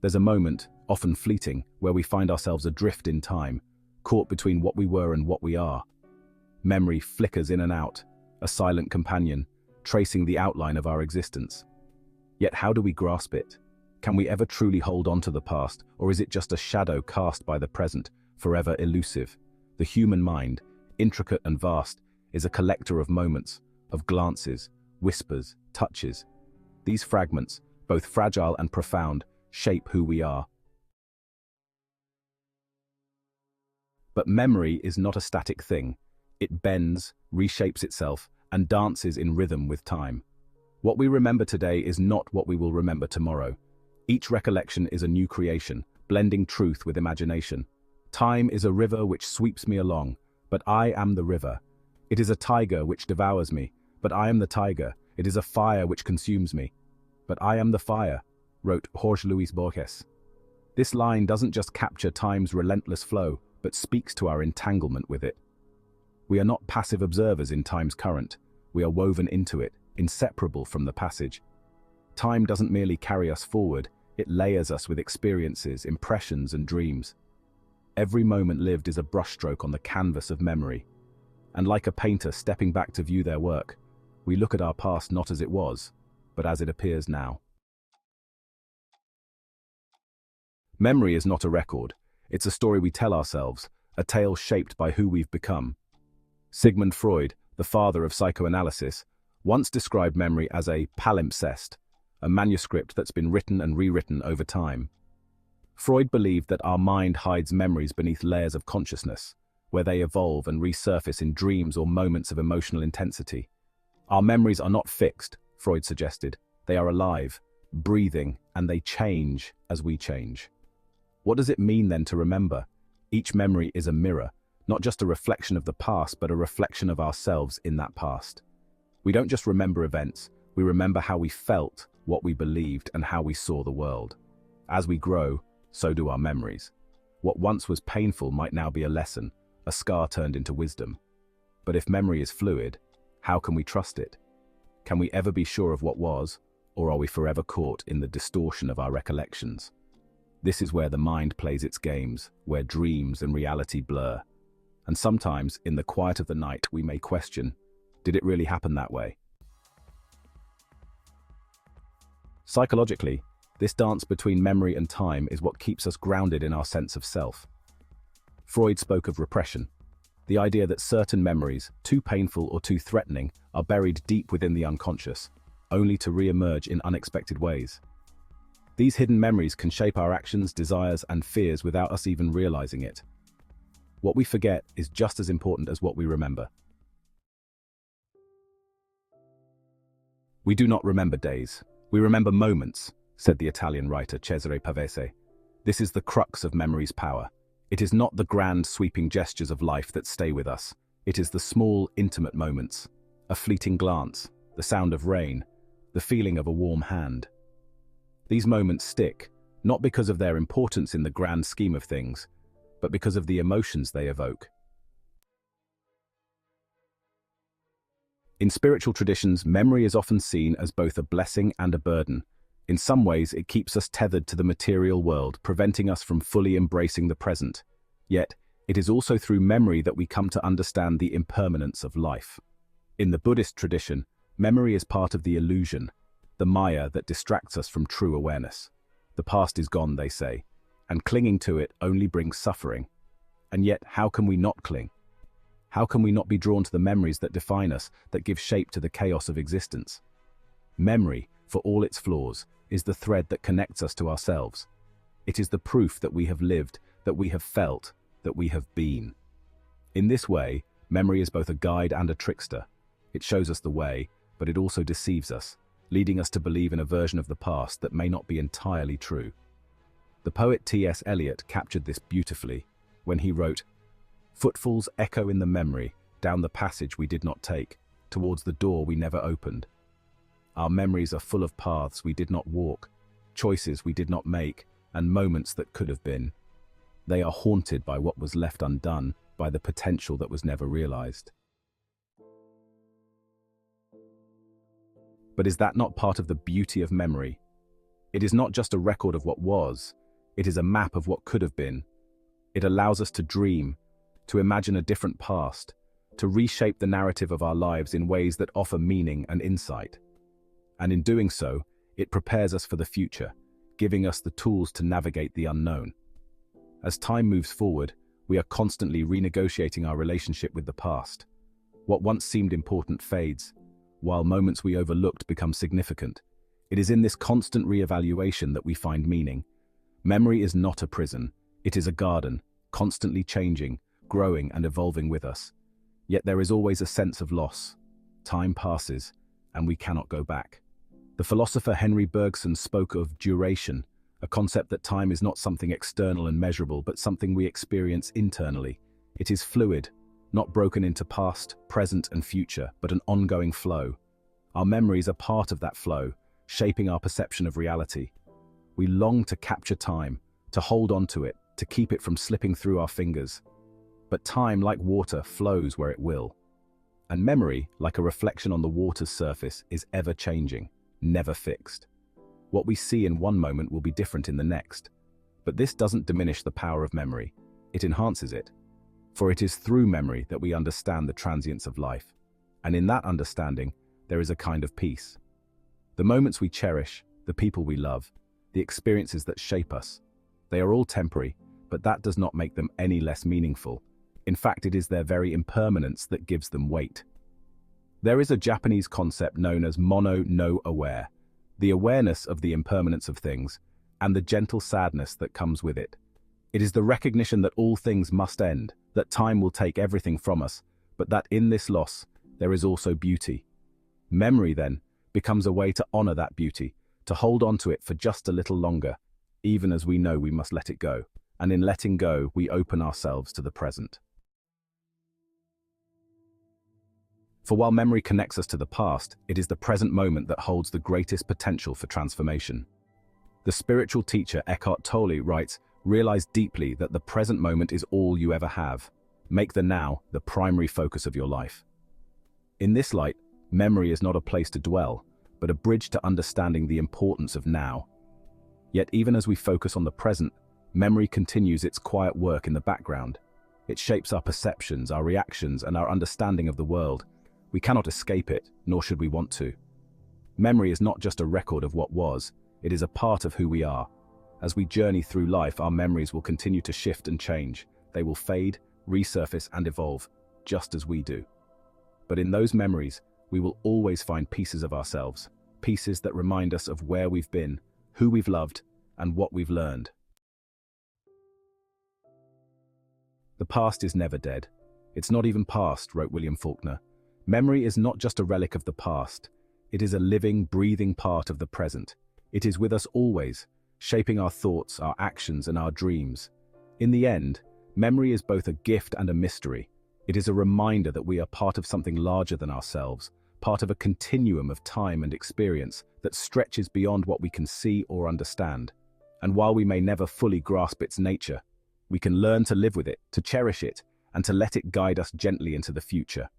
There's a moment, often fleeting, where we find ourselves adrift in time, caught between what we were and what we are. Memory flickers in and out, a silent companion, tracing the outline of our existence. Yet how do we grasp it? Can we ever truly hold on to the past, or is it just a shadow cast by the present, forever elusive? The human mind, intricate and vast, is a collector of moments, of glances, whispers, touches. These fragments, both fragile and profound, shape who we are. But memory is not a static thing. It bends, reshapes itself, and dances in rhythm with time. What we remember today is not what we will remember tomorrow. Each recollection is a new creation, blending truth with imagination. Time is a river which sweeps me along, but I am the river. It is a tiger which devours me, but I am the tiger. It is a fire which consumes me, but I am the fire, wrote Jorge Luis Borges. This line doesn't just capture time's relentless flow, but speaks to our entanglement with it. We are not passive observers in time's current. We are woven into it, inseparable from the passage. Time doesn't merely carry us forward, it layers us with experiences, impressions, and dreams. Every moment lived is a brushstroke on the canvas of memory. And like a painter stepping back to view their work, we look at our past not as it was, but as it appears now. Memory is not a record. It's a story we tell ourselves, a tale shaped by who we've become. Sigmund Freud, the father of psychoanalysis, once described memory as a palimpsest, a manuscript that's been written and rewritten over time. Freud believed that our mind hides memories beneath layers of consciousness, where they evolve and resurface in dreams or moments of emotional intensity. Our memories are not fixed, Freud suggested. They are alive, breathing, and they change as we change. What does it mean then to remember? Each memory is a mirror, not just a reflection of the past, but a reflection of ourselves in that past. We don't just remember events, we remember how we felt, what we believed, and how we saw the world. As we grow, so do our memories. What once was painful might now be a lesson, a scar turned into wisdom. But if memory is fluid, how can we trust it? Can we ever be sure of what was, or are we forever caught in the distortion of our recollections? This is where the mind plays its games, where dreams and reality blur. And sometimes, in the quiet of the night, we may question, did it really happen that way? Psychologically, this dance between memory and time is what keeps us grounded in our sense of self. Freud spoke of repression, the idea that certain memories, too painful or too threatening, are buried deep within the unconscious, only to re-emerge in unexpected ways. These hidden memories can shape our actions, desires, and fears without us even realizing it. What we forget is just as important as what we remember. We do not remember days. We remember moments, said the Italian writer Cesare Pavese. This is the crux of memory's power. It is not the grand, sweeping gestures of life that stay with us. It is the small, intimate moments. A fleeting glance, the sound of rain, the feeling of a warm hand. These moments stick, not because of their importance in the grand scheme of things, but because of the emotions they evoke. In spiritual traditions, memory is often seen as both a blessing and a burden. In some ways, it keeps us tethered to the material world, preventing us from fully embracing the present. Yet, it is also through memory that we come to understand the impermanence of life. In the Buddhist tradition, memory is part of the illusion, the maya that distracts us from true awareness. The past is gone, they say, and clinging to it only brings suffering. And yet, how can we not cling? How can we not be drawn to the memories that define us, that give shape to the chaos of existence? Memory, for all its flaws, is the thread that connects us to ourselves. It is the proof that we have lived, that we have felt, that we have been. In this way, memory is both a guide and a trickster. It shows us the way, but it also deceives us, leading us to believe in a version of the past that may not be entirely true. The poet T.S. Eliot captured this beautifully when he wrote, "Footfalls echo in the memory, down the passage we did not take, towards the door we never opened. Our memories are full of paths we did not walk, choices we did not make, and moments that could have been. They are haunted by what was left undone, by the potential that was never realized." But is that not part of the beauty of memory? It is not just a record of what was, it is a map of what could have been. It allows us to dream, to imagine a different past, to reshape the narrative of our lives in ways that offer meaning and insight. And in doing so, it prepares us for the future, giving us the tools to navigate the unknown. As time moves forward, we are constantly renegotiating our relationship with the past. What once seemed important fades, while moments we overlooked become significant. It is in this constant re-evaluation that we find meaning. Memory is not a prison, it is a garden, constantly changing, growing and evolving with us. Yet there is always a sense of loss. Time passes, and we cannot go back. The philosopher Henry Bergson spoke of duration, a concept that time is not something external and measurable, but something we experience internally. It is fluid, not broken into past, present and future, but an ongoing flow. Our memories are part of that flow, shaping our perception of reality. We long to capture time, to hold on to it, to keep it from slipping through our fingers. But time, like water, flows where it will. And memory, like a reflection on the water's surface, is ever-changing, never fixed. What we see in one moment will be different in the next. But this doesn't diminish the power of memory. It enhances it. For it is through memory that we understand the transience of life. And in that understanding, there is a kind of peace. The moments we cherish, the people we love, the experiences that shape us, they are all temporary, but that does not make them any less meaningful. In fact, it is their very impermanence that gives them weight. There is a Japanese concept known as mono no aware, the awareness of the impermanence of things, and the gentle sadness that comes with it. It is the recognition that all things must end, that time will take everything from us, but that in this loss, there is also beauty. Memory, then, becomes a way to honor that beauty, to hold on to it for just a little longer, even as we know we must let it go. And in letting go, we open ourselves to the present. For while memory connects us to the past, it is the present moment that holds the greatest potential for transformation. The spiritual teacher Eckhart Tolle writes, "Realize deeply that the present moment is all you ever have. Make the now the primary focus of your life." In this light, memory is not a place to dwell, but a bridge to understanding the importance of now. Yet even as we focus on the present, memory continues its quiet work in the background. It shapes our perceptions, our reactions, and our understanding of the world. We cannot escape it, nor should we want to. Memory is not just a record of what was, it is a part of who we are. As we journey through life, our memories will continue to shift and change. They will fade, resurface, and evolve, just as we do. But in those memories, we will always find pieces of ourselves, pieces that remind us of where we've been, who we've loved, and what we've learned. The past is never dead. It's not even past, wrote William Faulkner. Memory is not just a relic of the past. It is a living, breathing part of the present. It is with us always, shaping our thoughts, our actions, and our dreams. In the end, memory is both a gift and a mystery. It is a reminder that we are part of something larger than ourselves, part of a continuum of time and experience that stretches beyond what we can see or understand. And while we may never fully grasp its nature, we can learn to live with it, to cherish it, and to let it guide us gently into the future.